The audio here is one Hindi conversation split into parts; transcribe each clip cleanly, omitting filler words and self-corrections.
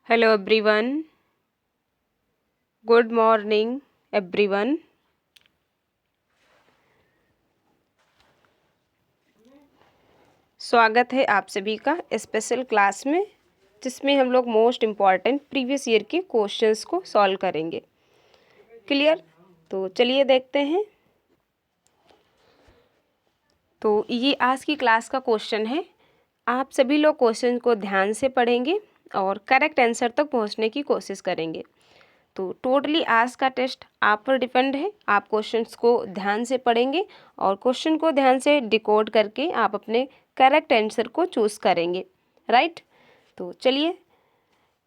Hello everyone. Good morning everyone. स्वागत है आप सभी का स्पेशल क्लास में, जिसमें हम लोग मोस्ट इम्पॉर्टेंट प्रीवियस ईयर के क्वेश्चंस को सॉल्व करेंगे। क्लियर? तो चलिए देखते हैं। तो ये आज की क्लास का क्वेश्चन है। आप सभी लोग क्वेश्चन को ध्यान से पढ़ेंगे और करेक्ट आंसर तक पहुंचने की कोशिश करेंगे। तो टोटली आज का टेस्ट आप पर डिपेंड है। आप क्वेश्चंस को ध्यान से पढ़ेंगे और क्वेश्चन को ध्यान से डिकोड करके आप अपने करेक्ट आंसर को चूज़ करेंगे। राइट? तो चलिए,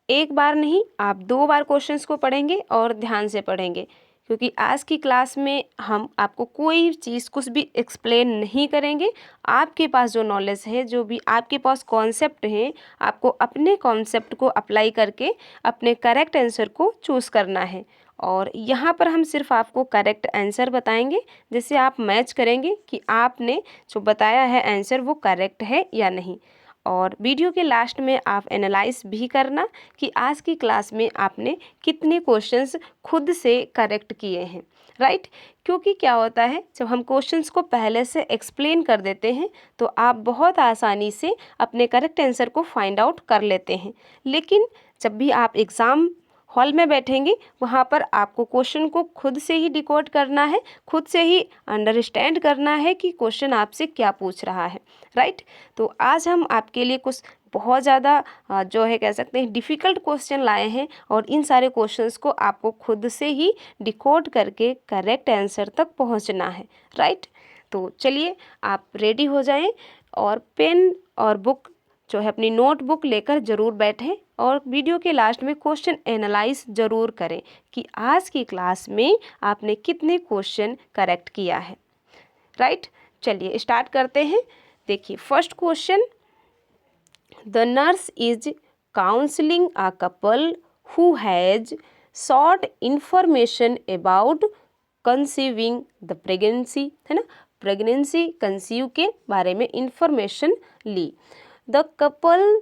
एक बार नहीं, आप 2 बार क्वेश्चंस को पढ़ेंगे और ध्यान से पढ़ेंगे, क्योंकि आज की क्लास में हम आपको कोई चीज़ कुछ भी एक्सप्लेन नहीं करेंगे। आपके पास जो नॉलेज है, जो भी आपके पास कॉन्सेप्ट हैं, आपको अपने कॉन्सेप्ट को अप्लाई करके अपने करेक्ट आंसर को चूज़ करना है। और यहाँ पर हम सिर्फ आपको करेक्ट आंसर बताएंगे, जिससे आप मैच करेंगे कि आपने जो बताया है आंसर वो करेक्ट है या नहीं। और वीडियो के लास्ट में आप एनालाइज भी करना कि आज की क्लास में आपने कितने क्वेश्चंस खुद से करेक्ट किए हैं। राइट? क्योंकि क्या होता है, जब हम क्वेश्चंस को पहले से एक्सप्लेन कर देते हैं तो आप बहुत आसानी से अपने करेक्ट आंसर को फाइंड आउट कर लेते हैं। लेकिन जब भी आप एग्ज़ाम हॉल में बैठेंगे, वहाँ पर आपको क्वेश्चन को खुद से ही डिकोड करना है, खुद से ही अंडरस्टैंड करना है कि क्वेश्चन आपसे क्या पूछ रहा है। राइट? तो आज हम आपके लिए कुछ बहुत ज़्यादा जो है कह सकते हैं डिफ़िकल्ट क्वेश्चन लाए हैं, और इन सारे क्वेश्चंस को आपको खुद से ही डिकोड करके करेक्ट आंसर तक पहुंचना है। राइट? तो चलिए, आप रेडी हो जाएं और पेन और बुक जो है अपनी नोटबुक लेकर ज़रूर बैठें, और वीडियो के लास्ट में क्वेश्चन एनालाइज ज़रूर करें कि आज की क्लास में आपने कितने क्वेश्चन करेक्ट किया है। राइट? चलिए स्टार्ट करते हैं। देखिए, first question, the nurse is counselling a couple who has sought information about conceiving the pregnancy, है ना, प्रेगनेंसी कंसीव के बारे में इंफॉर्मेशन ली। The couple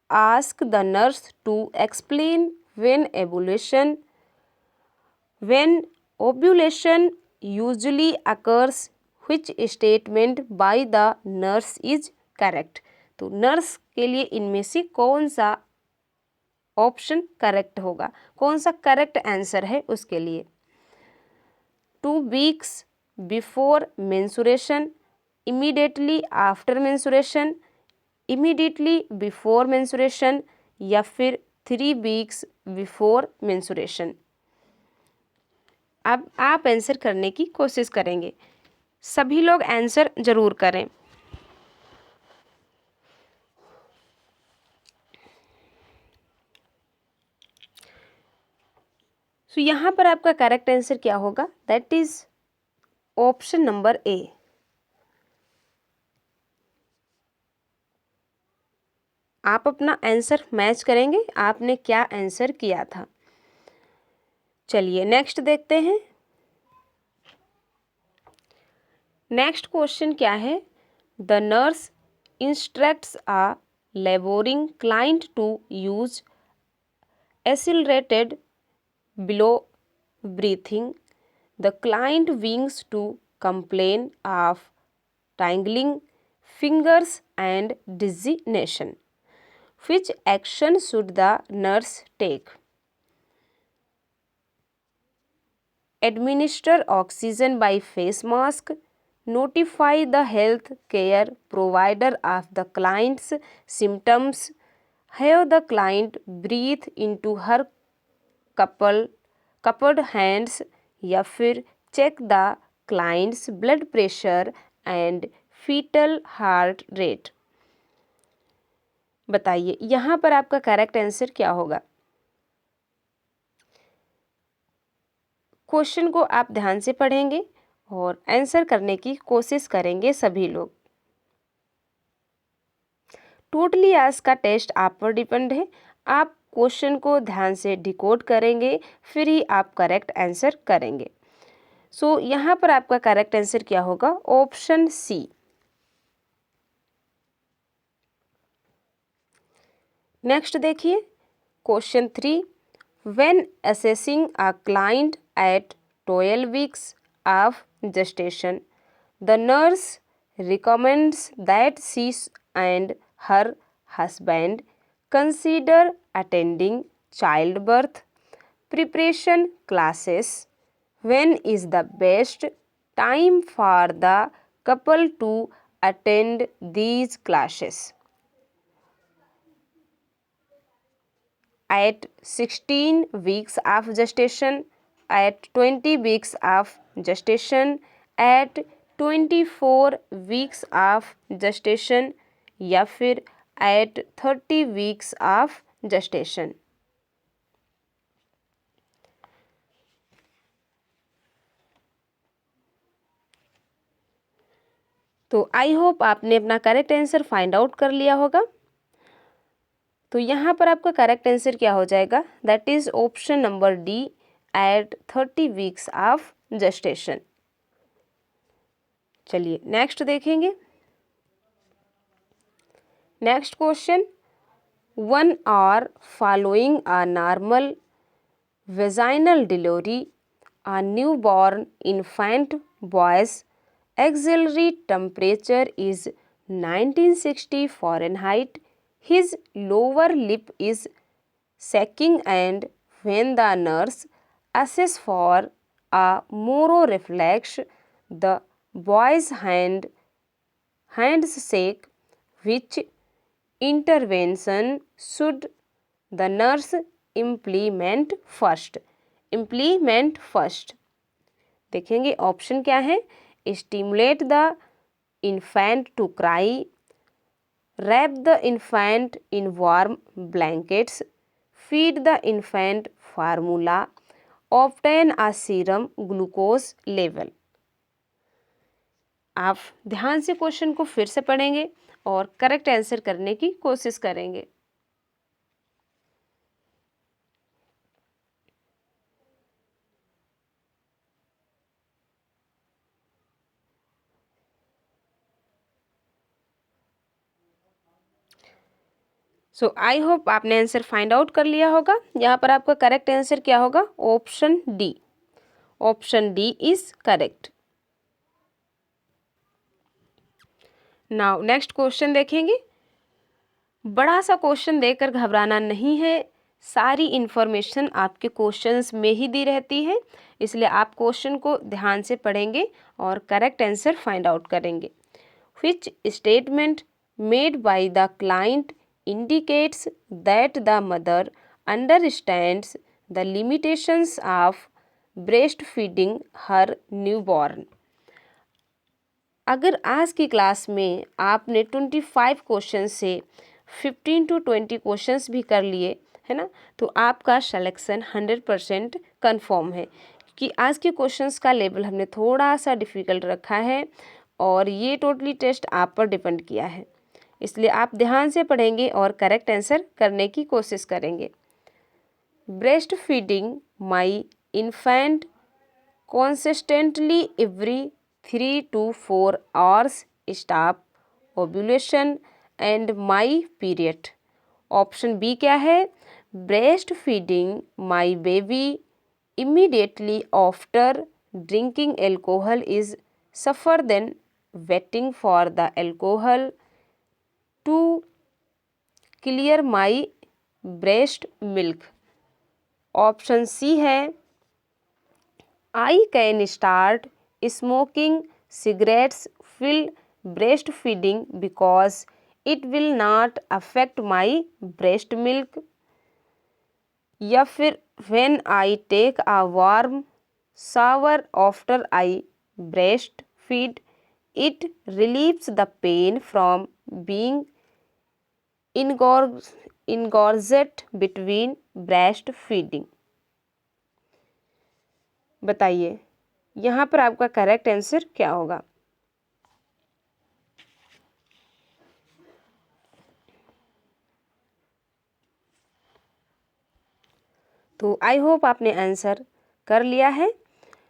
ask the nurse to explain when ovulation usually occurs, which statement by the nurse is correct। तो नर्स के लिए इनमें से कौन सा ऑप्शन करेक्ट होगा, कौन सा करेक्ट आंसर है उसके लिए। 2 weeks before menstruation, immediately after menstruation, immediately before menstruation, या फिर 3 weeks before menstruation। अब आप आंसर करने की कोशिश करेंगे। सभी लोग आंसर जरूर करें। तो यहाँ पर आपका करेक्ट आंसर क्या होगा? That is option number A. आप अपना आंसर मैच करेंगे, आपने क्या आंसर किया था। चलिए नेक्स्ट देखते हैं। नेक्स्ट क्वेश्चन क्या है? The nurse instructs a labouring client to use accelerated below breathing. The client wings to complain of tingling fingers and dizziness. Which action should the nurse take? Administer oxygen by face mask, notify the health care provider of the client's symptoms, have the client breathe into her cupped hands, या फिर check the client's blood pressure and fetal heart rate. बताइए यहाँ पर आपका करेक्ट आंसर क्या होगा। क्वेश्चन को आप ध्यान से पढ़ेंगे और आंसर करने की कोशिश करेंगे सभी लोग। टोटली आज का टेस्ट आप पर डिपेंड है। आप क्वेश्चन को ध्यान से डिकोड करेंगे, फिर ही आप करेक्ट आंसर करेंगे। सो यहाँ पर आपका करेक्ट आंसर क्या होगा? Option C. नेक्स्ट देखिए, Question 3. When assessing a client at 12 weeks of gestation, the nurse recommends that she and her husband consider attending childbirth preparation classes. When is the best time for the couple to attend these classes? At 16 weeks of gestation, at 20 weeks of gestation, at 24 weeks of gestation या फिर at 30 weeks of gestation. तो आई होप आपने अपना करेक्ट आंसर फाइंड आउट कर लिया होगा। तो यहाँ पर आपका करेक्ट आंसर क्या हो जाएगा? That is option number D, at 30 weeks of gestation. चलिए नेक्स्ट देखेंगे। Next question, 1 hour following a normal vaginal delivery, a newborn infant boy's auxiliary temperature is 1960 Fahrenheit. His lower lip is sagging, and when the nurse asks for a mororeflex, the boy's hands shake. Which intervention should the nurse implement first? Implement first देखेंगे ऑप्शन क्या है? Stimulate the infant to cry, wrap the infant in warm blankets, feed the infant formula, obtain a serum glucose level. आप ध्यान से क्वेश्चन को फिर से पढ़ेंगे और करेक्ट आंसर करने की कोशिश करेंगे। सो आई होप आपने आंसर फाइंड आउट कर लिया होगा। यहाँ पर आपका करेक्ट आंसर क्या होगा? Option D. Option D is correct. Now next question देखेंगे। बड़ा सा क्वेश्चन देकर घबराना नहीं है, सारी इन्फॉर्मेशन आपके क्वेश्चंस में ही दी रहती है, इसलिए आप क्वेश्चन को ध्यान से पढ़ेंगे और करेक्ट आंसर फाइंड आउट करेंगे। Which statement made by the client indicates that the mother understands the limitations of breastfeeding her newborn. अगर आज की क्लास में आपने 25 क्वेश्चन से 15 to 20 क्वेश्चंस भी कर लिए है ना, तो आपका सिलेक्शन 100% कन्फर्म है, क्योंकि आज के क्वेश्चंस का लेवल हमने थोड़ा सा डिफ़िकल्ट रखा है और ये टोटली टेस्ट आप पर डिपेंड किया है, इसलिए आप ध्यान से पढ़ेंगे और करेक्ट आंसर करने की कोशिश करेंगे। Breast feeding my infant consistently every 3 to 4 hours, stop ovulation and my period. Option B क्या है? Breast feeding my baby immediately after drinking alcohol is suffer than waiting for the alcohol to clear my breast milk. Option C है, I can start smoking cigarettes while breastfeeding because it will not affect my breast milk. या फिर when I take a warm shower after I breastfeed, it relieves the pain from being engorged between breastfeeding. बताइए यहाँ पर आपका करेक्ट आंसर क्या होगा? तो आई होप आपने आंसर कर लिया है।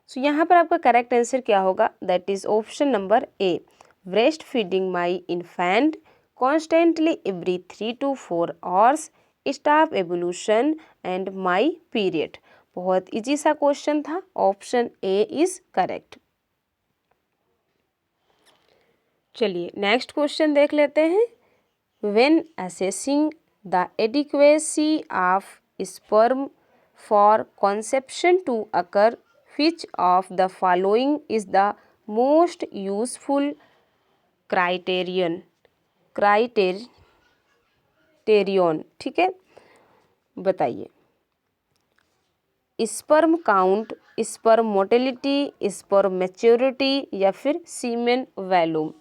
सो यहाँ पर आपका करेक्ट आंसर क्या होगा? That is option number A, breast feeding my infant constantly every 3 to 4 hours, staff evolution and my period. बहुत इजी सा क्वेश्चन था, ऑप्शन ए इज करेक्ट। चलिए नेक्स्ट क्वेश्चन देख लेते हैं। When assessing the adequacy of sperm for conception to occur, which of the following is the most useful criterion? ठीक है, बताइए। Sperm count, sperm motility, sperm maturity या फिर सीमेन volume.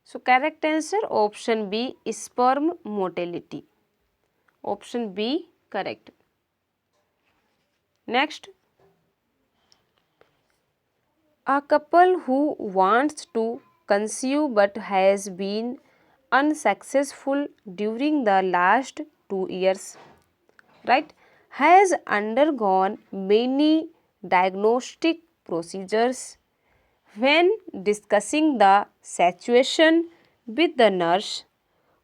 So correct answer option B, sperm motility. Option B correct. Next, a couple who wants to conceive but has been unsuccessful during the last 2 years, right, has undergone many diagnostic procedures. When discussing the situation with the nurse,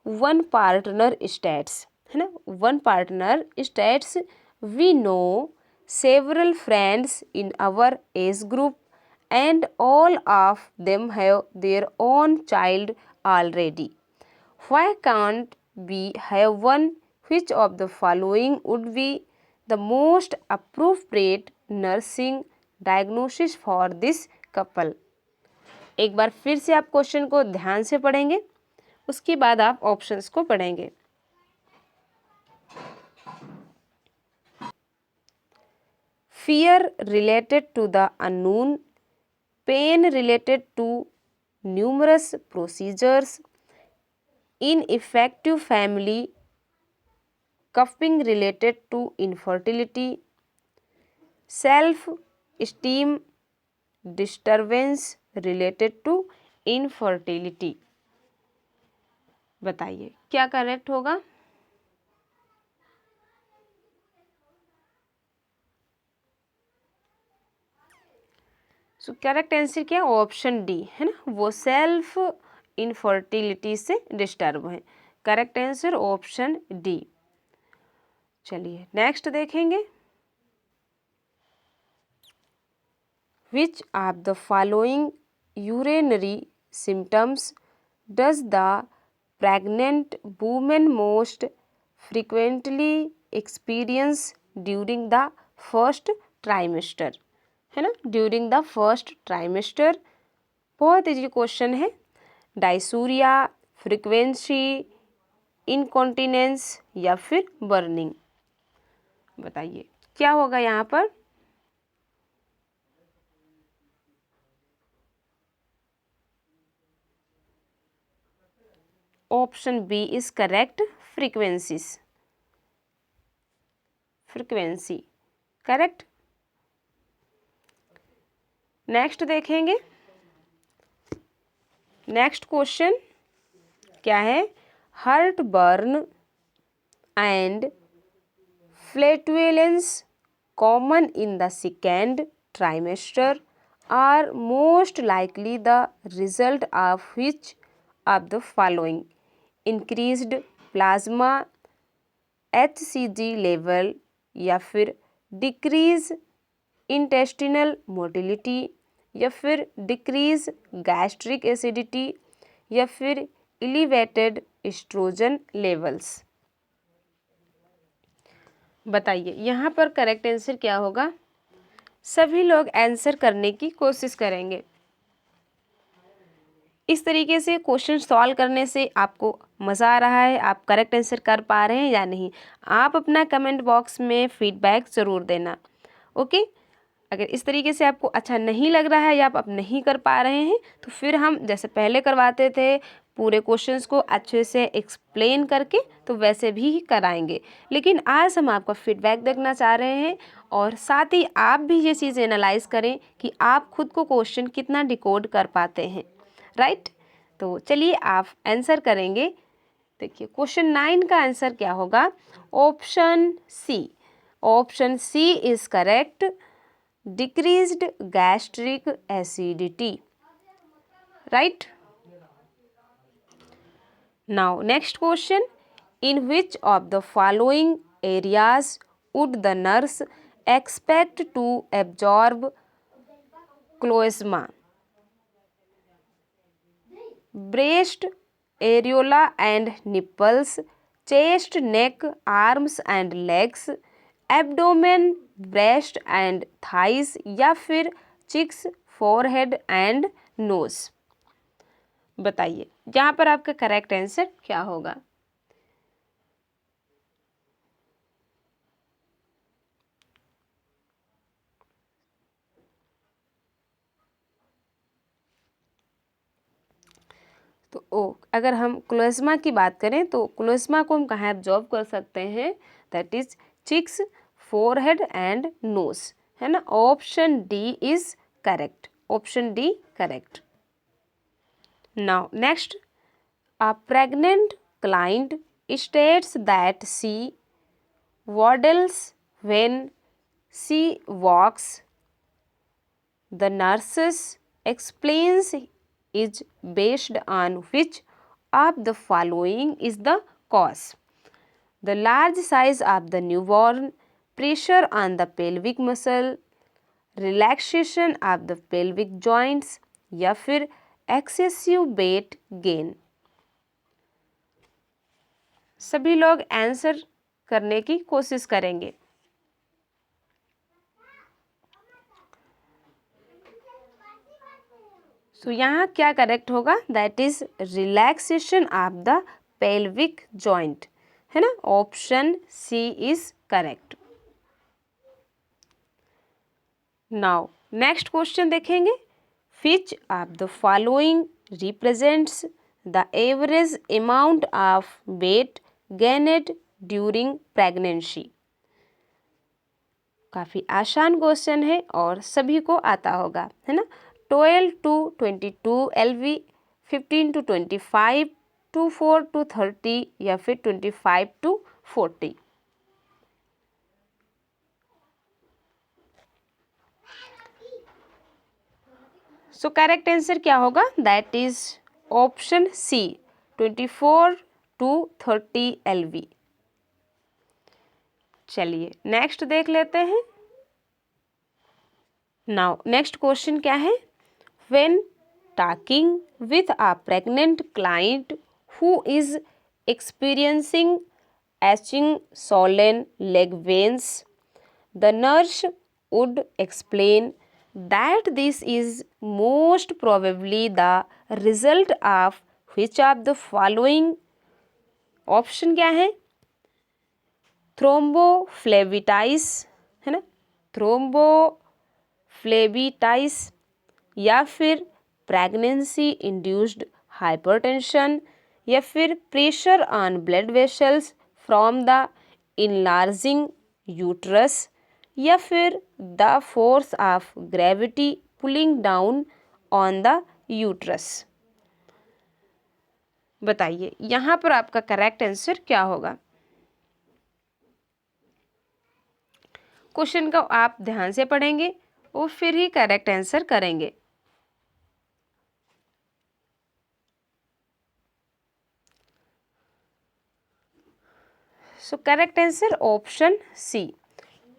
one partner states, है ना, one partner states, we know several friends in our age group and all of them have their own child already. Why can't we have one? Which of the following would be the most appropriate nursing diagnosis for this couple? एक बार फिर से आप क्वेश्चन को ध्यान से पढ़ेंगे, उसके बाद आप ऑप्शंस को पढ़ेंगे। Fear related to the unknown, pain related to numerous procedures, ineffective family, cuffing related to infertility, self-esteem disturbance related to infertility। बताइए क्या करेक्ट होगा? सो करेक्ट आंसर क्या, ऑप्शन डी है ना, वो सेल्फ इनफर्टिलिटी से डिस्टर्ब है। Correct answer option D. चलिए नेक्स्ट देखेंगे। Which of the following urinary symptoms does the pregnant women most frequently experience during the first trimester, है ना, ड्यूरिंग द फर्स्ट ट्राइमेस्टर। बहुत इजी क्वेश्चन है। डायसूरिया, फ्रीक्वेंसी, इनकॉन्टिनेंस या फिर बर्निंग। बताइए क्या होगा यहाँ पर? Option B is correct, frequencies, frequency correct. Next देखेंगे। नेक्स्ट क्वेश्चन क्या है? Heart burn and flatulence common in the second trimester are most likely the result of which of the following? Increased plasma HCG level या फिर डिक्रीज इंटेस्टिनल मोटिलिटी या फिर डिक्रीज गैस्ट्रिक एसिडिटी या फिर एलिवेटेड एस्ट्रोजन लेवल्स। बताइए यहाँ पर करेक्ट आंसर क्या होगा? सभी लोग आंसर करने की कोशिश करेंगे। इस तरीके से क्वेश्चन सॉल्व करने से आपको मज़ा आ रहा है, आप करेक्ट आंसर कर पा रहे हैं या नहीं? आप अपना कमेंट बॉक्स में फीडबैक ज़रूर देना। ओके, अगर इस तरीके से आपको अच्छा नहीं लग रहा है या आप अब नहीं कर पा रहे हैं तो फिर हम जैसे पहले करवाते थे पूरे क्वेश्चंस को अच्छे से एक्सप्लेन करके, तो वैसे भी कराएंगे। लेकिन आज हम आपका फीडबैक देखना चाह रहे हैं और साथ ही आप भी ये चीज़ एनालाइज करें कि आप खुद को क्वेश्चन कितना डिकोड कर पाते हैं, राइट। तो चलिए आप आंसर करेंगे। देखिए क्वेश्चन 9 का आंसर क्या होगा? Option C, Option C is correct. Decreased gastric acidity. Right? Now next question. In which of the following areas would the nurse expect to absorb cloisma? Breast, areola and nipples, chest, neck, arms and legs, abdomen, breast and thighs या फिर cheeks, forehead and nose. बताइए यहाँ पर आपका करेक्ट आंसर क्या होगा? तो अगर हम क्लोस्मा की बात करें तो क्लोस्मा को हम कहाँ एब्जॉर्ब कर सकते हैं? That is cheeks, forehead and nose, है ना. Option D is correct. Option D correct. Now next, a pregnant client states that she waddles when she walks. The nurses explains is based on which of the following is the cause? The large size of the newborn, pressure on the pelvic muscle, relaxation of the pelvic joints या फिर excessive weight gain. सभी लोग आंसर करने की कोशिश करेंगे. सो यहाँ क्या करेक्ट होगा? That is relaxation of the pelvic joint, है ना. Option C is correct. Now next question देखेंगे. Which of the following represents the average amount of weight gained during pregnancy? काफ़ी आसान क्वेश्चन है और सभी को आता होगा, है ना. 12 to 22 LV, 15 to 25, 24 to 30 या फिर 25 to 40. सो करेक्ट आंसर क्या होगा? That is option C, 24 to 30 LV. चलिए नेक्स्ट देख लेते हैं. नाउ नेक्स्ट क्वेश्चन क्या है? When talking with a pregnant client who is experiencing aching swollen leg veins, the nurse would explain that this is most probably the result of which of the following? Option क्या है? थ्रोम्बोफ्लेबिटाइस, है ना, थ्रोम्बोफ्लेबिटाइस या फिर प्रेगनेंसी इंड्यूस्ड हाइपरटेंशन या फिर pressure on blood vessels from the enlarging uterus या फिर the force of gravity pulling down on the uterus. बताइए यहाँ पर आपका करेक्ट आंसर क्या होगा? क्वेश्चन को आप ध्यान से पढ़ेंगे और फिर ही करेक्ट आंसर करेंगे. So correct answer option C,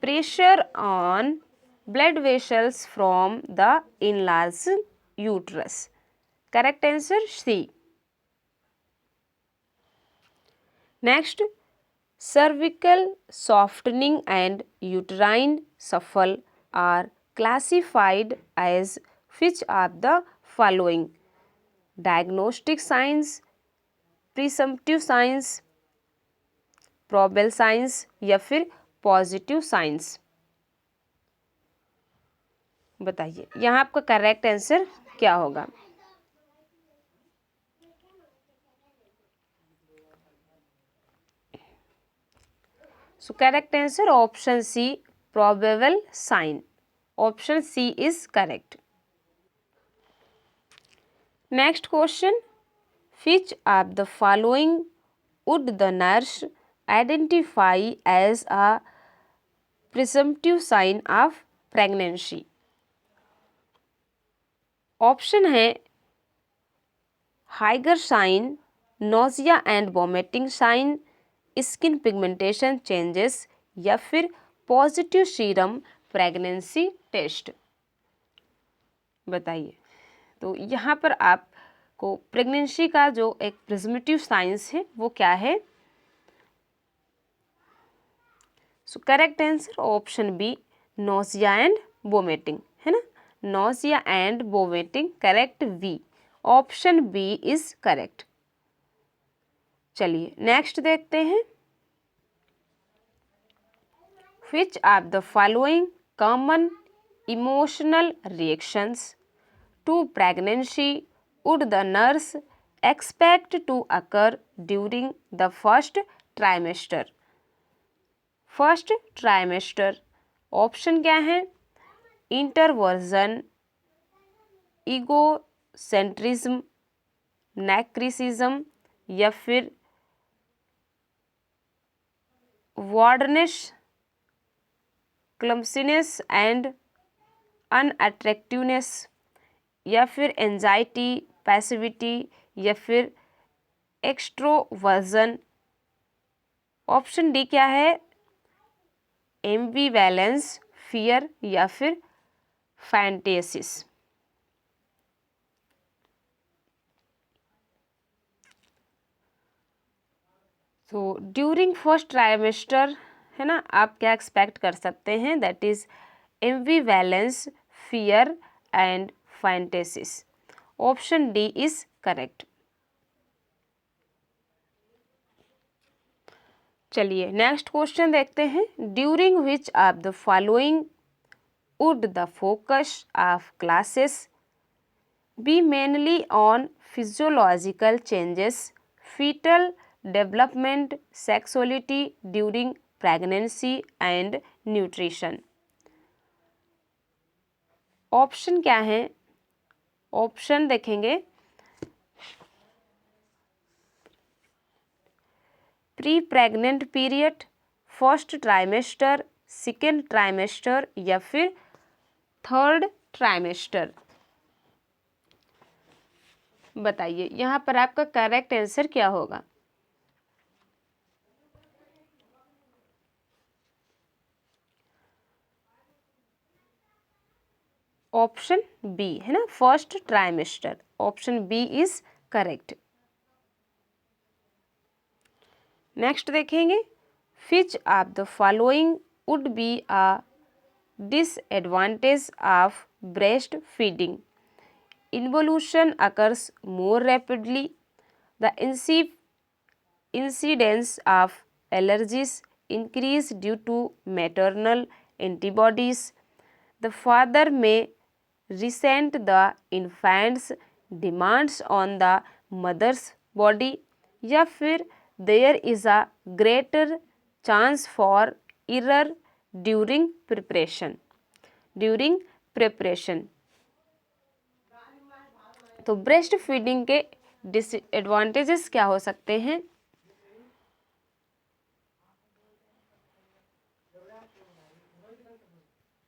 pressure on blood vessels from the enlarged uterus. Correct answer C. Next, cervical softening and uterine shuffle are classified as which of the following? Diagnostic signs, presumptive signs, probable science या फिर पॉजिटिव साइंस. बताइए यहाँ आपका करेक्ट आंसर क्या होगा? So correct answer option C, probable sign. Option C is correct. Next question. Which of the following would the nurse identify as a presumptive sign of pregnancy? Option है Hegar sign, nausea and vomiting sign, skin pigmentation changes, या फिर पॉजिटिव सीरम प्रेगनेंसी टेस्ट। बताइए। तो यहाँ पर आपको प्रेगनेंसी का जो एक प्रिजम्पटिव साइंस है वो क्या है? So correct answer option B, nausea and vomiting, है ना। Nausea and vomiting, correct B, option B is correct. चलिए नेक्स्ट देखते हैं। Which of the following common emotional reactions to pregnancy would the nurse expect to occur during the first trimester? First trimester, option क्या है? इंटरवर्जन, ईगोसेंट्रिज्म, नैक्रिसिज्म, या फिर वार्डनेस, क्लम्सिनेस एंड अनअट्रैक्टिवनेस, या फिर एंजाइटी, पैसिविटी, या फिर एक्सट्रोवर्जन। ऑप्शन डी क्या है? एम्बिवैलेंस, फियर, या फिर फैंटेसिस। तो ड्यूरिंग फर्स्ट ट्राइमेस्टर, है ना, आप क्या एक्सपेक्ट कर सकते हैं? That is ambivalence, fear and fantasies. Option D is correct. चलिए नेक्स्ट क्वेश्चन देखते हैं। During which of the following would the focus of classes be mainly on physiological changes, fetal development, sexuality during pregnancy and nutrition? Option क्या है? ऑप्शन देखेंगे। Pre pregnant period, first trimester, second trimester, या फिर थर्ड ट्राइमेस्टर? बताइए यहाँ पर आपका करेक्ट आंसर क्या होगा? ऑप्शन बी, है ना, first trimester. Option B is correct. Next देखेंगे। Which of the following would be a disadvantage of breast feeding? Involution occurs more rapidly. The incidence of allergies increase due to maternal antibodies. The father may resent the infant's demands on the mother's body, या फिर there is a greater chance for error during preparation. तो ब्रेस्ट फीडिंग के डिसएडवांटेजेस क्या हो सकते हैं?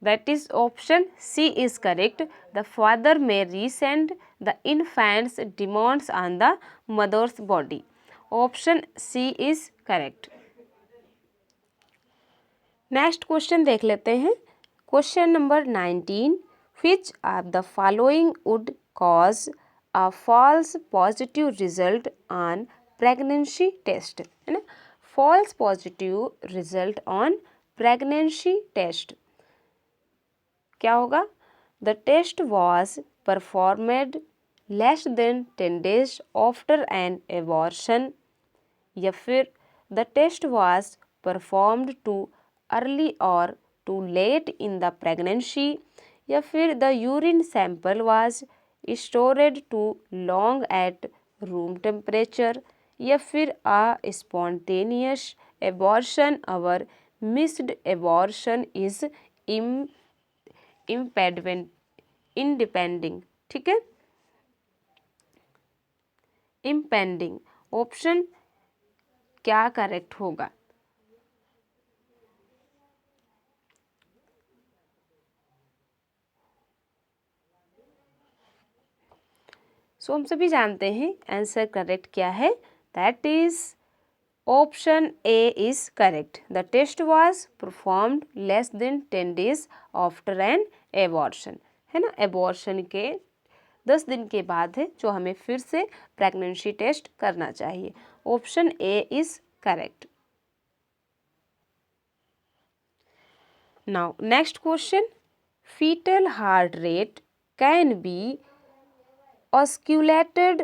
That is option C is correct. The father may resent the infant's demands on the mother's body. Option C is correct. Next question देख लेते हैं। Question number 19। Which of the following would cause a false positive result on pregnancy test? है ना, false positive result on pregnancy test क्या होगा? The test was performed less than 10 days after an abortion, या फिर the test was performed too early or too late in the pregnancy, या फिर the urine sample was stored too long at room temperature, या फिर a spontaneous abortion or missed abortion is impending। ठीक है, impending ऑप्शन क्या करेक्ट होगा? सो हम सभी जानते हैं आंसर करेक्ट क्या है, that is option A is correct. The test was performed less than 10 days after an abortion, है ना। एबॉर्शन के 10 दिन के बाद है जो हमें फिर से प्रेगनेंसी टेस्ट करना चाहिए। Option A is correct. Now next question, fetal heart rate can be osculated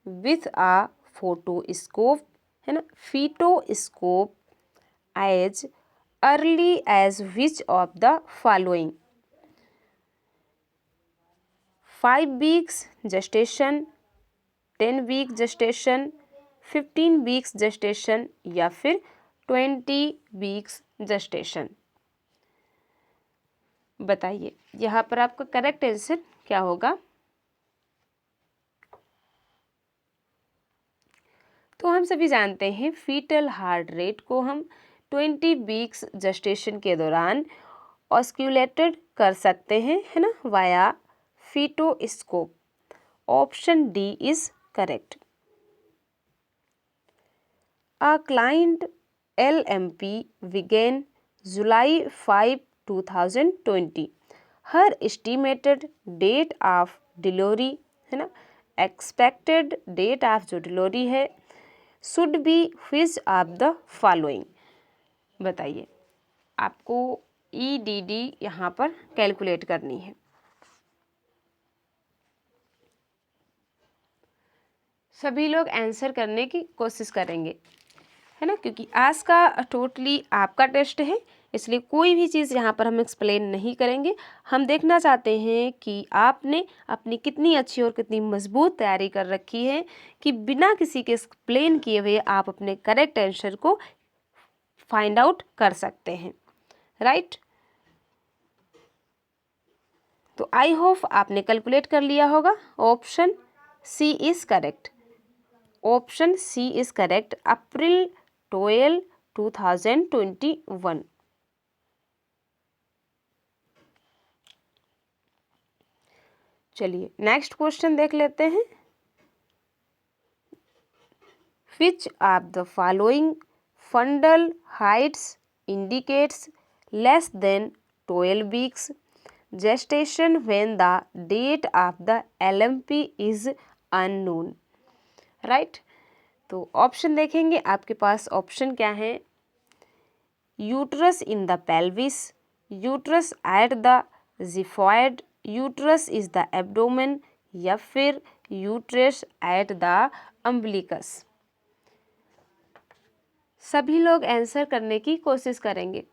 with a photoscope, है ना, feetoscope as early as which of the following? 5 weeks gestation, 10 week gestation, 15 weeks gestation या फिर 20 weeks gestation। बताइए यहाँ पर आपका करेक्ट आंसर क्या होगा। तो हम सभी जानते हैं फीटल हार्ट रेट को हम 20 वीक्स जेस्टेशन के दौरान ऑस्क्यूलेटेड कर सकते हैं, है ना, via fetoscope. Option D is correct. A client LMP began July 5, 2020. Her estimated date of delivery, है ना, expected date of जो डिलीवरी है, should be which of the following? बताइए, आपको EDD यहाँ पर कैलकुलेट करनी है। सभी लोग आंसर करने की कोशिश करेंगे, है ना, क्योंकि आज का टोटली आपका टेस्ट है, इसलिए कोई भी चीज़ यहाँ पर हम एक्सप्लेन नहीं करेंगे। हम देखना चाहते हैं कि आपने अपनी कितनी अच्छी और कितनी मजबूत तैयारी कर रखी है कि बिना किसी के एक्सप्लेन किए हुए आप अपने करेक्ट आंसर को फाइंड आउट कर सकते हैं, राइट। तो आई होप आपने कैलकुलेट कर लिया होगा। Option C is correct. Option C is correct. April 12, 2021। चलिए नेक्स्ट क्वेश्चन देख लेते हैं। Which of the following fundal heights indicates less than 12 weeks gestation when the date of the LMP is unknown? Right, तो ऑप्शन देखेंगे आपके पास ऑप्शन क्या है। Uterus in the pelvis, uterus at the xiphoid, uterus is the abdomen या फिर यूट्रस एट द अम्बिलिकस। सभी लोग आंसर करने की कोशिश करेंगे।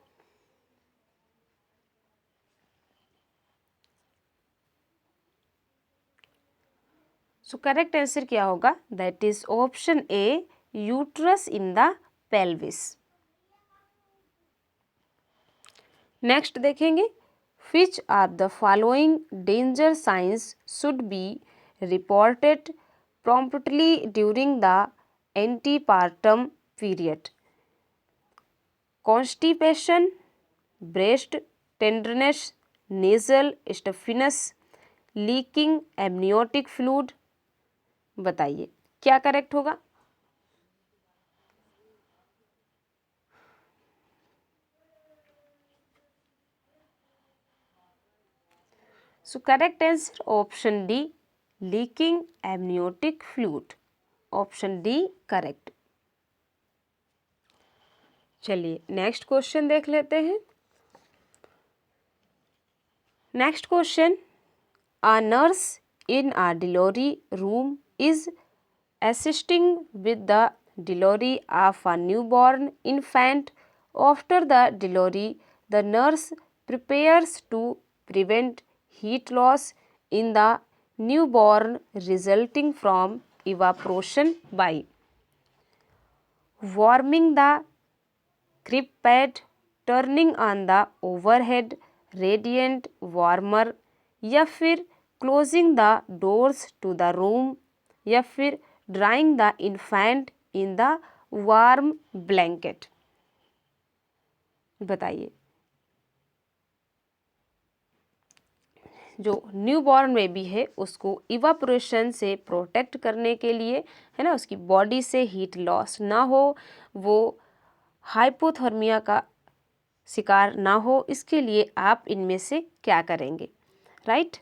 सो करेक्ट आंसर क्या होगा, that is option A, uterus in the pelvis. Next देखेंगे, which of the following danger signs should be reported promptly during the antepartum period? Constipation, breast tenderness, nasal stuffiness, leaking amniotic fluid. बताइए क्या करेक्ट होगा। So correct answer option D, leaking amniotic fluid. Option D correct. चलिए नेक्स्ट क्वेश्चन देख लेते हैं। Next question, a nurse in a delivery room is assisting with the delivery of a newborn infant. After the delivery, the nurse prepares to prevent heat loss in the newborn resulting from evaporation by warming the crib pad, turning on the overhead radiant warmer या फिर closing the doors to the room या फिर drying the infant in the warm blanket. बताइए जो न्यू बॉर्न बेबी है उसको इवापोरेशन से प्रोटेक्ट करने के लिए, है ना, उसकी बॉडी से हीट लॉस ना हो, वो हाइपोथर्मिया का शिकार ना हो, इसके लिए आप इनमें से क्या करेंगे, right?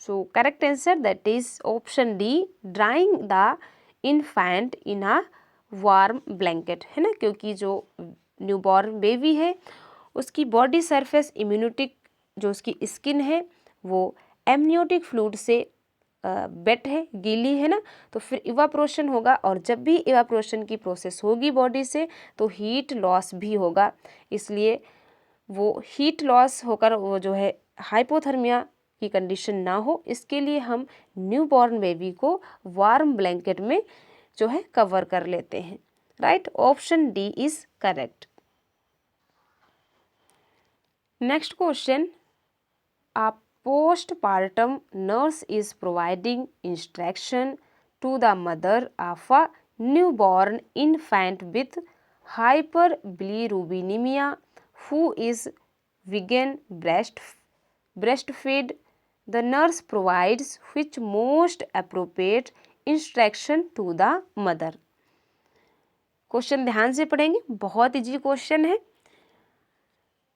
So correct answer that is option D, drawing the infant in a warm blanket, है ना, क्योंकि जो न्यूबॉर्न बेबी है उसकी बॉडी सरफेस इम्यूनिटिक जो उसकी स्किन है वो एमनियोटिक फ्लूइड से वेट है, गीली है ना, तो फिर इवापोरेशन होगा, और जब भी इवापोरेशन की प्रोसेस होगी बॉडी से तो हीट लॉस भी होगा, इसलिए वो हीट लॉस होकर वो जो है हाइपोथर्मिया की कंडीशन ना हो, इसके लिए हम न्यूबॉर्न बेबी को वार्म ब्लैंकेट में जो है कवर कर लेते हैं, right? Option D is correct. Next question, a postpartum nurse is providing instruction to the mother of a newborn infant with hyperbilirubinemia who is vegan breastfeed. The nurse provides which most appropriate instruction to the mother? Question ध्यान से पढ़ेंगे, बहुत इजी क्वेश्चन है।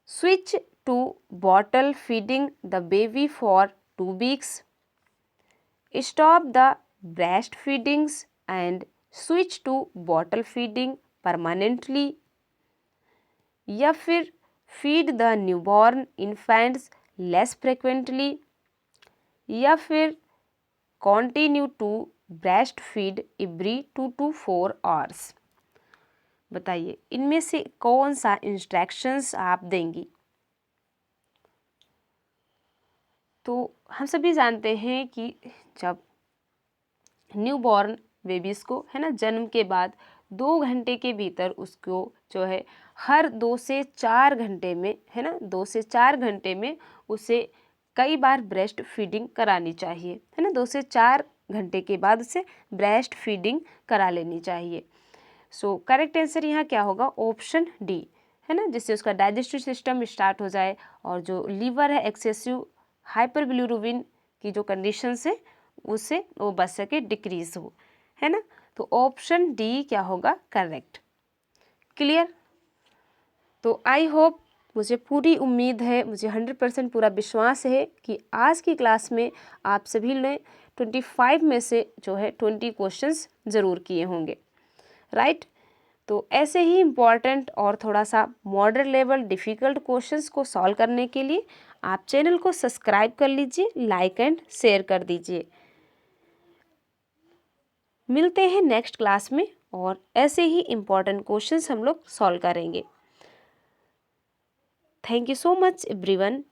Switch to bottle feeding the baby for 2 weeks. Stop the breastfeedings and switch to bottle feeding permanently. या फिर feed the newborn infants less frequently. या फिर continue to breastfeed every 2 to 4 hours. बताइए इनमें से कौन सा इंस्ट्रक्शंस आप देंगी? तो हम सभी जानते हैं कि जब न्यूबॉर्न बेबीज़ को, है ना, जन्म के बाद 2 घंटे के भीतर उसको जो है हर 2 से 4 घंटे में, है ना, 2 से 4 घंटे में उसे कई बार ब्रेस्ट फीडिंग करानी चाहिए, है ना, 2 से 4 घंटे के बाद उसे ब्रेस्ट फीडिंग करा लेनी चाहिए। सो करेक्ट आंसर यहाँ क्या होगा? ऑप्शन डी, है ना, जिससे उसका डाइजेस्टिव सिस्टम स्टार्ट हो जाए और जो लीवर है एक्सेसिव हाइपरबिलिरुबिन की जो कंडीशंस है उससे वो बच सके, डिक्रीज हो, है ना। तो ऑप्शन डी क्या होगा करेक्ट? क्लियर? तो आई होप, मुझे पूरी उम्मीद है, मुझे 100% पूरा विश्वास है कि आज की क्लास में आप सभी ने 25 में से जो है 20 क्वेश्चंस ज़रूर किए होंगे, राइट? तो ऐसे ही इम्पॉर्टेंट और थोड़ा सा मॉडरेट लेवल डिफ़िकल्ट क्वेश्चंस को सॉल्व करने के लिए आप चैनल को सब्सक्राइब कर लीजिए, लाइक एंड शेयर कर दीजिए। मिलते हैं नेक्स्ट क्लास में और ऐसे ही इम्पॉर्टेंट क्वेश्चंस हम लोग सॉल्व करेंगे। Thank you so much everyone.